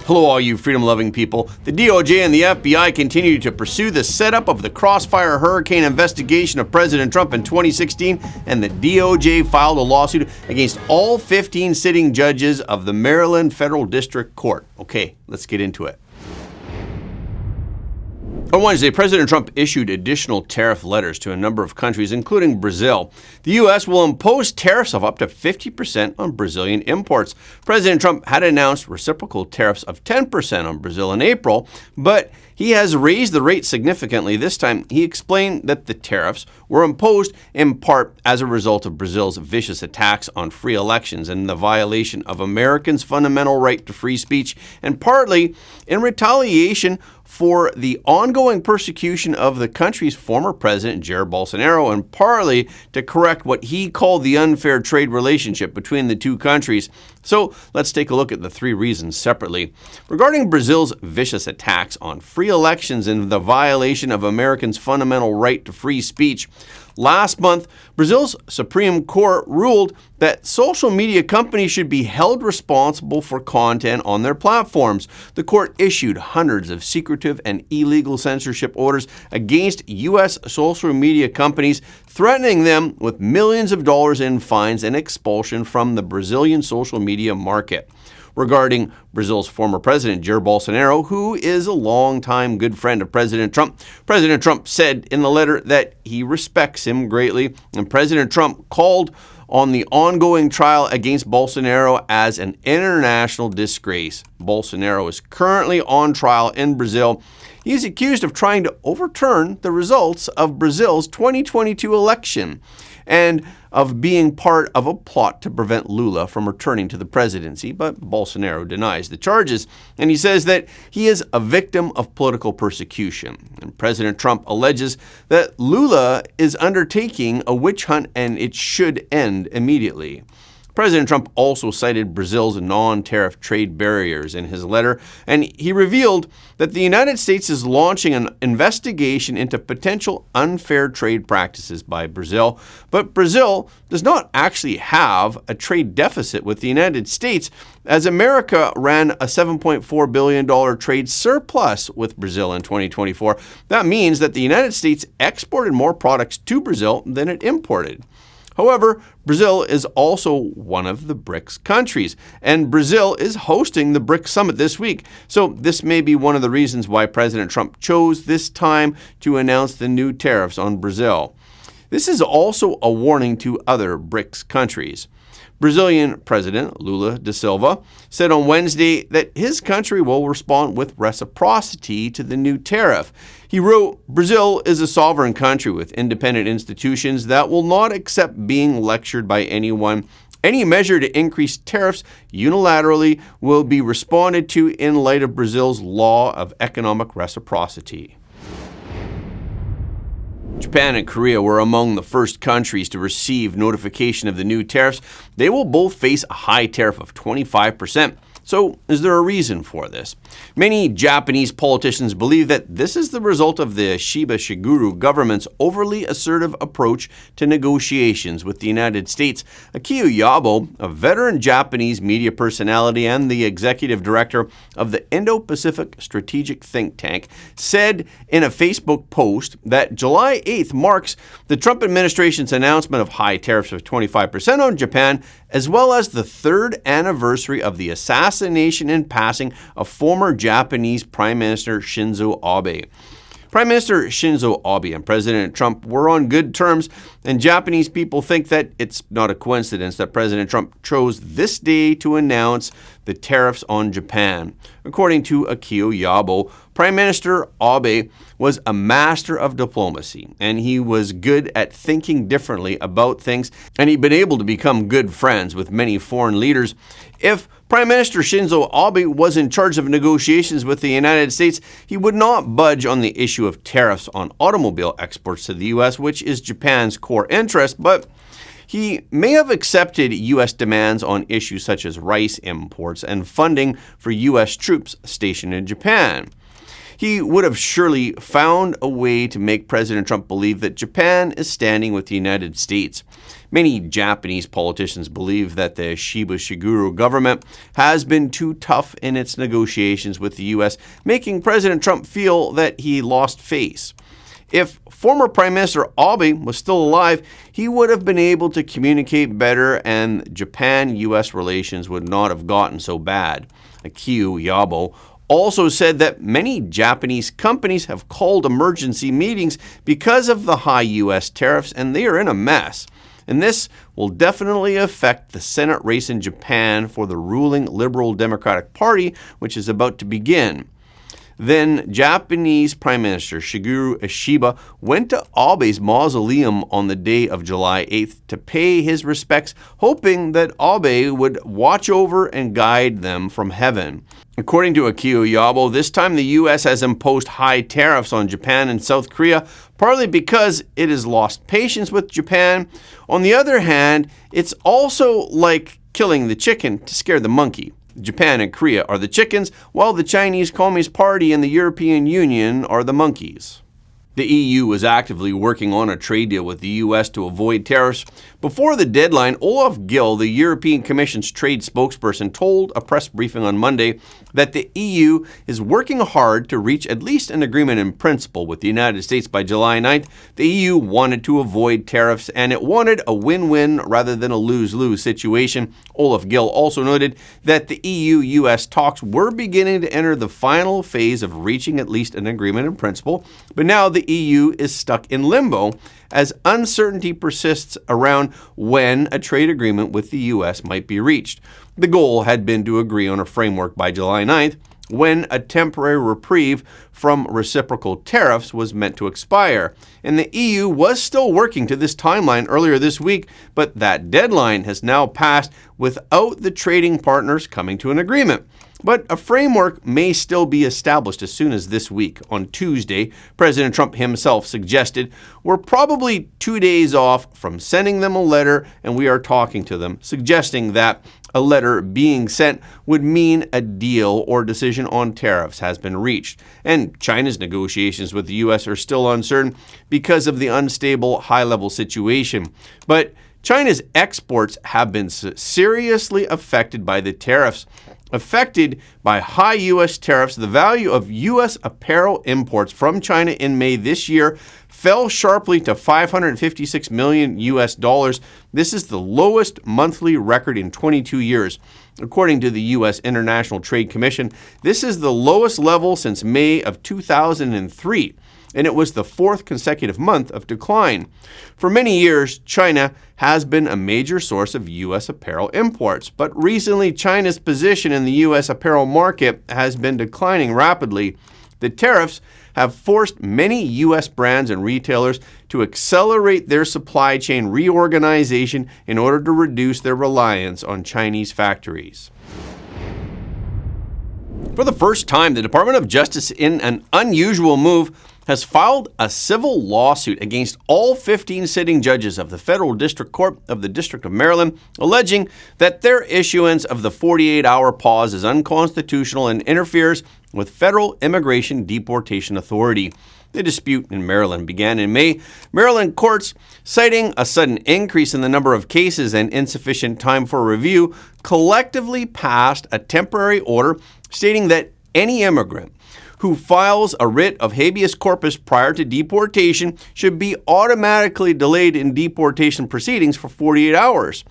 Hello, all you freedom-loving people. The DOJ and the FBI continue to pursue the setup of the Crossfire Hurricane investigation of President Trump in 2016, and the DOJ filed a lawsuit against all 15 sitting judges of the Maryland Federal District Court. Okay, let's get into it. On Wednesday, President Trump issued additional tariff letters to a number of countries, including Brazil. The U.S. will impose tariffs of up to 50% on Brazilian imports. President Trump had announced reciprocal tariffs of 10% on Brazil in April, but he has raised the rate significantly this time. He explained that the tariffs were imposed in part as a result of Brazil's vicious attacks on free elections and the violation of Americans' fundamental right to free speech, and partly in retaliation for the ongoing persecution of the country's former president, Jair Bolsonaro, and partly to correct what he called the unfair trade relationship between the two countries. So let's take a look at the three reasons separately. Regarding Brazil's vicious attacks on free elections and the violation of Americans' fundamental right to free speech, last month, Brazil's Supreme Court ruled that social media companies should be held responsible for content on their platforms. The court issued hundreds of secretive and illegal censorship orders against U.S. social media companies, threatening them with millions of dollars in fines and expulsion from the Brazilian social media market. Regarding Brazil's former president, Jair Bolsonaro, who is a longtime good friend of President Trump said in the letter that he respects him greatly, and President Trump called on the ongoing trial against Bolsonaro as an international disgrace. Bolsonaro is currently on trial in Brazil. He is accused of trying to overturn the results of Brazil's 2022 election and of being part of a plot to prevent Lula from returning to the presidency, but Bolsonaro denies the charges, and he says that he is a victim of political persecution. And President Trump alleges that Lula is undertaking a witch hunt and it should end immediately. President Trump also cited Brazil's non-tariff trade barriers in his letter, and he revealed that the United States is launching an investigation into potential unfair trade practices by Brazil. But Brazil does not actually have a trade deficit with the United States, as America ran a $7.4 billion trade surplus with Brazil in 2024. That means that the United States exported more products to Brazil than it imported. However, Brazil is also one of the BRICS countries, and Brazil is hosting the BRICS summit this week. So this may be one of the reasons why President Trump chose this time to announce the new tariffs on Brazil. This is also a warning to other BRICS countries. Brazilian President Lula da Silva said on Wednesday that his country will respond with reciprocity to the new tariff. He wrote, "Brazil is a sovereign country with independent institutions that will not accept being lectured by anyone. Any measure to increase tariffs unilaterally will be responded to in light of Brazil's law of economic reciprocity." Japan and Korea were among the first countries to receive notification of the new tariffs. They will both face a high tariff of 25%. So, is there a reason for this? Many Japanese politicians believe that this is the result of the Shiba Shiguru government's overly assertive approach to negotiations with the United States. Akio Yabo, a veteran Japanese media personality and the executive director of the Indo-Pacific Strategic Think Tank, said in a Facebook post that July 8th marks the Trump administration's announcement of high tariffs of 25% on Japan, as well as the third anniversary of the assassination and passing of former Japanese Prime Minister Shinzo Abe. Prime Minister Shinzo Abe and President Trump were on good terms, and Japanese people think that it's not a coincidence that President Trump chose this day to announce the tariffs on Japan. According to Akio Yabo, Prime Minister Abe was a master of diplomacy, and he was good at thinking differently about things, and he'd been able to become good friends with many foreign leaders. If Prime Minister Shinzo Abe was in charge of negotiations with the United States, he would not budge on the issue of tariffs on automobile exports to the U.S., which is Japan's core interest, but he may have accepted U.S. demands on issues such as rice imports and funding for U.S. troops stationed in Japan. He would have surely found a way to make President Trump believe that Japan is standing with the United States. Many Japanese politicians believe that the Shiba Shiguru government has been too tough in its negotiations with the U.S., making President Trump feel that he lost face. If former Prime Minister Abe was still alive, he would have been able to communicate better and Japan-U.S. relations would not have gotten so bad. Akio Yabo also said that many Japanese companies have called emergency meetings because of the high U.S. tariffs and they are in a mess. And this will definitely affect the Senate race in Japan for the ruling Liberal Democratic Party, which is about to begin. Then Japanese Prime Minister Shigeru Ishiba went to Abe's mausoleum on the day of July 8th to pay his respects, hoping that Abe would watch over and guide them from heaven. According to Akio Yabo, this time the U.S. has imposed high tariffs on Japan and South Korea, partly because it has lost patience with Japan. On the other hand, it's also like killing the chicken to scare the monkey. Japan and Korea are the chickens, while the Chinese Communist Party and the European Union are the monkeys. The EU is actively working on a trade deal with the U.S. to avoid tariffs. Before the deadline, Olaf Gill, the European Commission's trade spokesperson, told a press briefing on Monday that the EU is working hard to reach at least an agreement in principle with the United States by July 9th. The EU wanted to avoid tariffs and it wanted a win-win rather than a lose-lose situation. Olaf Gill also noted that the EU-US talks were beginning to enter the final phase of reaching at least an agreement in principle, but now the EU is stuck in limbo as uncertainty persists around when a trade agreement with the US might be reached. The goal had been to agree on a framework by July 9th, when a temporary reprieve from reciprocal tariffs was meant to expire. And the EU was still working to this timeline earlier this week, but that deadline has now passed without the trading partners coming to an agreement. But a framework may still be established as soon as this week. On Tuesday, President Trump himself suggested we're probably 2 days off from sending them a letter and we are talking to them, suggesting that a letter being sent would mean a deal or decision on tariffs has been reached. And China's negotiations with the U.S. are still uncertain because of the unstable high-level situation. But China's exports have been seriously affected by the tariffs. Affected by high U.S. tariffs, the value of U.S. apparel imports from China in May this year fell sharply to $556 million US. This is the lowest monthly record in 22 years. According to the U.S. International Trade Commission, this is the lowest level since May of 2003. And it was the fourth consecutive month of decline. For many years, China has been a major source of U.S. apparel imports, but recently China's position in the U.S. apparel market has been declining rapidly. The tariffs have forced many U.S. brands and retailers to accelerate their supply chain reorganization in order to reduce their reliance on Chinese factories. For the first time, the Department of Justice, in an unusual move, has filed a civil lawsuit against all 15 sitting judges of the Federal District Court of the District of Maryland, alleging that their issuance of the 48-hour pause is unconstitutional and interferes with federal immigration deportation authority. The dispute in Maryland began in May. Maryland courts, citing a sudden increase in the number of cases and insufficient time for review, collectively passed a temporary order stating that any immigrant who files a writ of habeas corpus prior to deportation should be automatically delayed in deportation proceedings for 48 hours.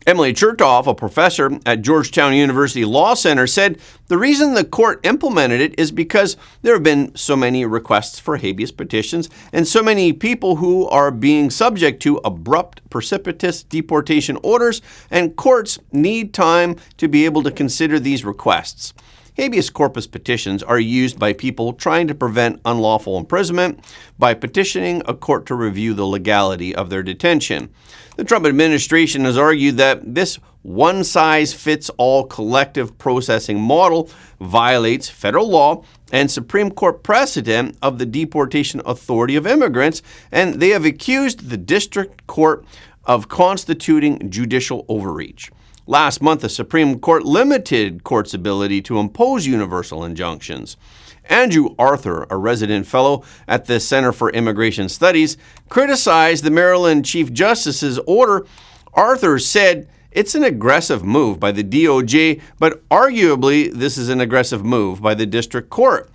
Emily Chertoff, a professor at Georgetown University Law Center, said the reason the court implemented it is because there have been so many requests for habeas petitions and so many people who are being subject to abrupt, precipitous deportation orders, and courts need time to be able to consider these requests. Habeas corpus petitions are used by people trying to prevent unlawful imprisonment by petitioning a court to review the legality of their detention. The Trump administration has argued that this one-size-fits-all collective processing model violates federal law and Supreme Court precedent of the Deportation Authority of Immigrants, and they have accused the district court of constituting judicial overreach. Last month, the Supreme Court limited courts' ability to impose universal injunctions. Andrew Arthur, a resident fellow at the Center for Immigration Studies, criticized the Maryland Chief Justice's order. Arthur said, "It's an aggressive move by the DOJ, but arguably this is an aggressive move by the district court."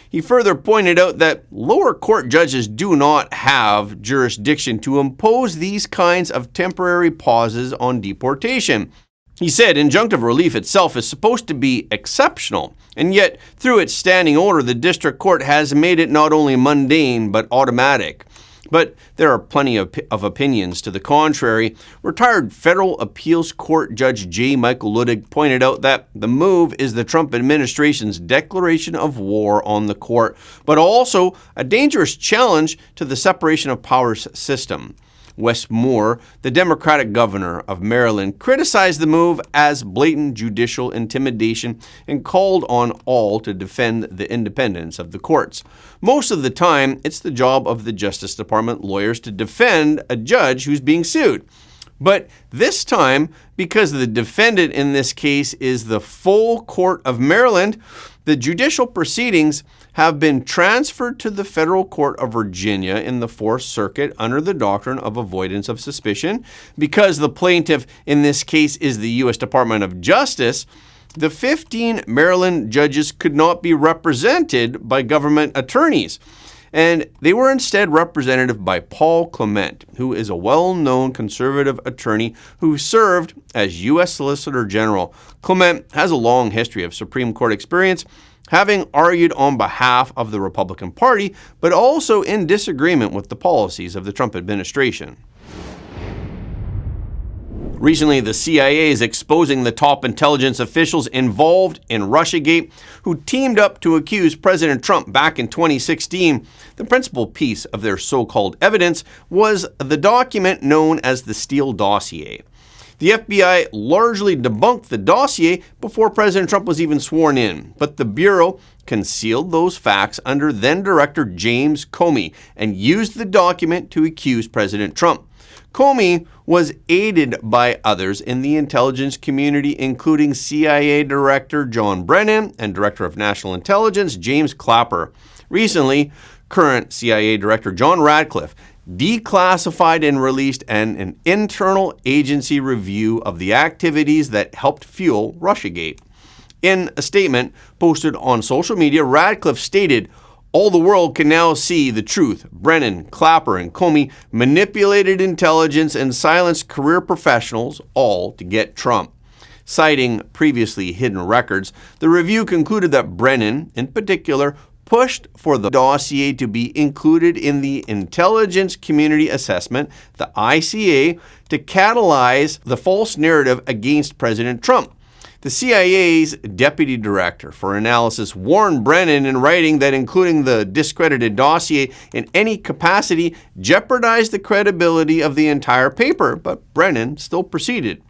He further pointed out that lower court judges do not have jurisdiction to impose these kinds of temporary pauses on deportation. He said injunctive relief itself is supposed to be exceptional, and yet through its standing order, the district court has made it not only mundane but automatic. But there are plenty of opinions to the contrary. Retired Federal Appeals Court Judge J. Michael Luttig pointed out that the move is the Trump administration's declaration of war on the court, but also a dangerous challenge to the separation of powers system. Wes Moore, the Democratic governor of Maryland, criticized the move as blatant judicial intimidation and called on all to defend the independence of the courts. Most of the time, it's the job of the Justice Department lawyers to defend a judge who's being sued. But this time, because the defendant in this case is the full court of Maryland, the judicial proceedings have been transferred to the Federal Court of Virginia in the Fourth Circuit under the doctrine of avoidance of suspicion. Because the plaintiff in this case is the U.S. Department of Justice, the 15 Maryland judges could not be represented by government attorneys, and they were instead represented by Paul Clement, who is a well-known conservative attorney who served as U.S. Solicitor General. Clement has a long history of Supreme Court experience, having argued on behalf of the Republican Party, but also in disagreement with the policies of the Trump administration. Recently, the CIA is exposing the top intelligence officials involved in RussiaGate who teamed up to accuse President Trump back in 2016. The principal piece of their so-called evidence was the document known as the Steele dossier. The FBI largely debunked the dossier before President Trump was even sworn in, but the Bureau concealed those facts under then-Director James Comey and used the document to accuse President Trump. Comey was aided by others in the intelligence community, including CIA Director John Brennan and Director of National Intelligence James Clapper. Recently, current CIA Director John Radcliffe declassified and released an internal agency review of the activities that helped fuel RussiaGate. In a statement posted on social media, Radcliffe stated, "All the world can now see the truth. Brennan, Clapper, and Comey manipulated intelligence and silenced career professionals, all to get Trump." Citing previously hidden records, the review concluded that Brennan, in particular, pushed for the dossier to be included in the Intelligence Community Assessment, the ICA, to catalyze the false narrative against President Trump. The CIA's Deputy Director for Analysis warned Brennan in writing that including the discredited dossier in any capacity jeopardized the credibility of the entire paper, but Brennan still proceeded.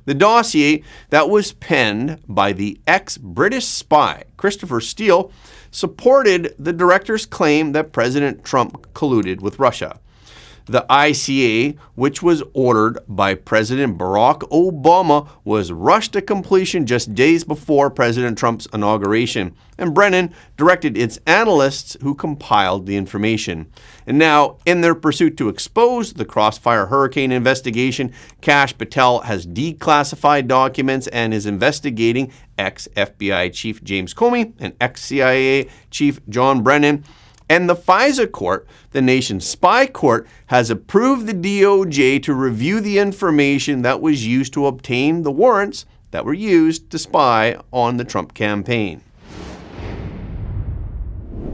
The dossier that was penned by the ex-British spy Christopher Steele supported the director's claim that President Trump colluded with Russia. The ICA, which was ordered by President Barack Obama, was rushed to completion just days before President Trump's inauguration, and Brennan directed its analysts who compiled the information. And now, in their pursuit to expose the Crossfire Hurricane investigation, Kash Patel has declassified documents and is investigating ex-FBI Chief James Comey and ex-CIA Chief John Brennan. And the FISA court, the nation's spy court, has approved the DOJ to review the information that was used to obtain the warrants that were used to spy on the Trump campaign.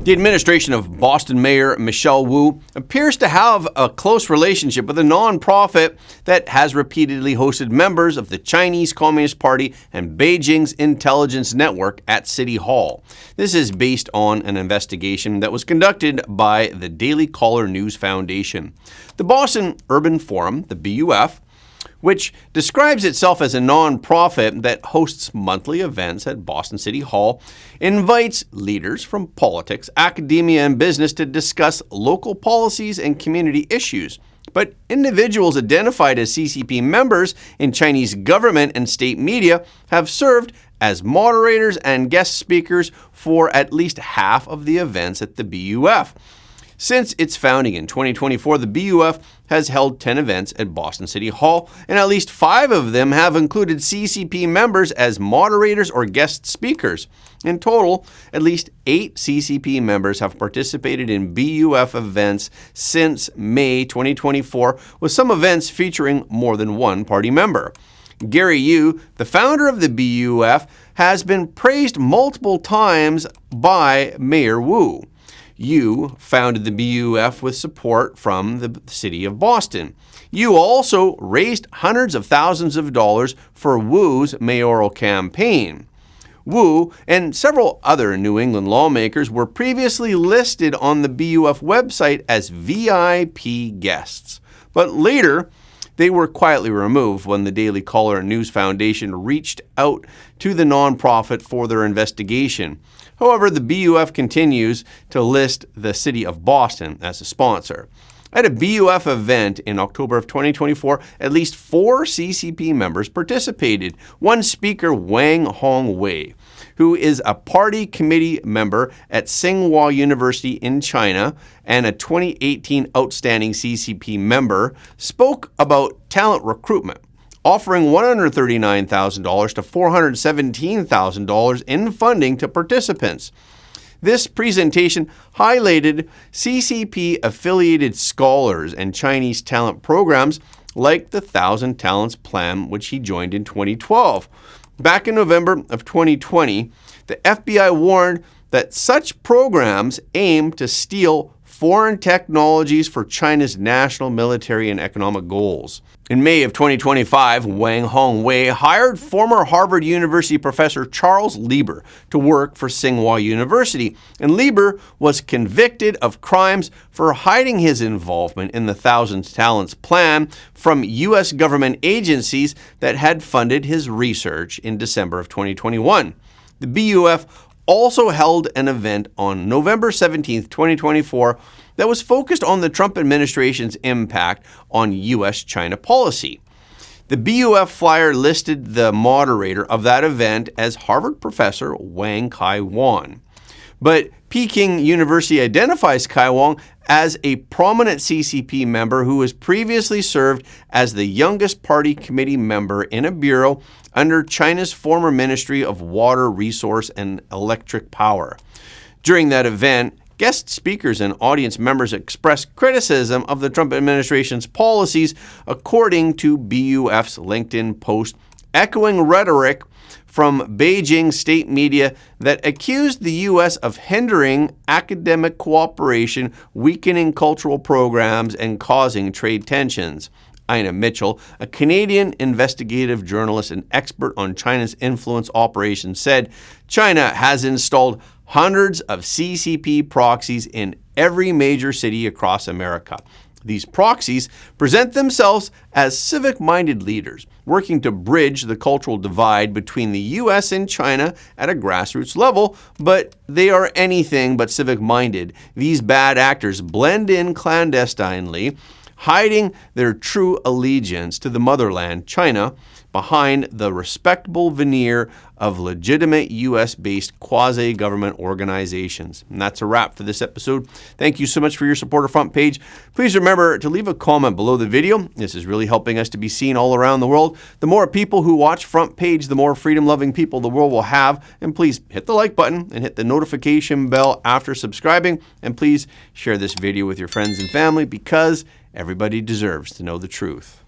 The administration of Boston Mayor Michelle Wu appears to have a close relationship with a nonprofit that has repeatedly hosted members of the Chinese Communist Party and Beijing's intelligence network at City Hall. This is based on an investigation that was conducted by the Daily Caller News Foundation. The Boston Urban Forum, the BUF, which describes itself as a nonprofit that hosts monthly events at Boston City Hall, invites leaders from politics, academia, and business to discuss local policies and community issues. but individuals identified as CCP members in Chinese government and state media have served as moderators and guest speakers for at least half of the events at the BUF. Since its founding in 2024, the BUF has held 10 events at Boston City Hall, and at least 5 of them have included CCP members as moderators or guest speakers. In total, at least 8 CCP members have participated in BUF events since May 2024, with some events featuring more than one party member. Gary Yu, the founder of the BUF, has been praised multiple times by Mayor Wu. Yu founded the BUF with support from the city of Boston. Yu also raised hundreds of thousands of dollars for Wu's mayoral campaign. Wu and several other New England lawmakers were previously listed on the BUF website as VIP guests, but later they were quietly removed when the Daily Caller News Foundation reached out to the nonprofit for their investigation. However, the BUF continues to list the city of Boston as a sponsor. At a BUF event in October of 2024, at least 4 CCP members participated. One speaker, Wang Hongwei, who is a party committee member at Tsinghua University in China and a 2018 outstanding CCP member, spoke about talent recruitment, offering $139,000 to $417,000 in funding to participants. This presentation highlighted CCP-affiliated scholars and Chinese talent programs like the 1,000 Talents Plan, which he joined in 2012. Back in November of 2020, the FBI warned that such programs aim to steal foreign technologies for China's national military and economic goals. In May of 2025, Wang Hongwei hired former Harvard University professor Charles Lieber to work for Tsinghua University, and Lieber was convicted of crimes for hiding his involvement in the 1,000 Talents Plan from U.S. government agencies that had funded his research in December of 2021. The BUF also held an event on November 17, 2024, that was focused on the Trump administration's impact on U.S.-China policy. The BUF flyer listed the moderator of that event as Harvard professor Wang Kai-wan. But Peking University identifies Kai-wan as a prominent CCP member who has previously served as the youngest party committee member in a bureau under China's former Ministry of Water, Resource, and Electric Power. During that event, guest speakers and audience members expressed criticism of the Trump administration's policies, according to BUF's LinkedIn post, echoing rhetoric from Beijing state media that accused the U.S. of hindering academic cooperation, weakening cultural programs, and causing trade tensions. Ina Mitchell, a Canadian investigative journalist and expert on China's influence operations, said China has installed hundreds of CCP proxies in every major city across America. These proxies present themselves as civic-minded leaders, working to bridge the cultural divide between the U.S. and China at a grassroots level, but they are anything but civic-minded. These bad actors blend in clandestinely, hiding their true allegiance to the motherland, China, behind the respectable veneer of legitimate U.S.-based quasi-government organizations. And that's a wrap for this episode. Thank you so much for your support of Front Page. Please remember to leave a comment below the video. This is really helping us to be seen all around the world. The more people who watch Front Page, the more freedom-loving people the world will have. And please hit the like button and hit the notification bell after subscribing. And please share this video with your friends and family because everybody deserves to know the truth.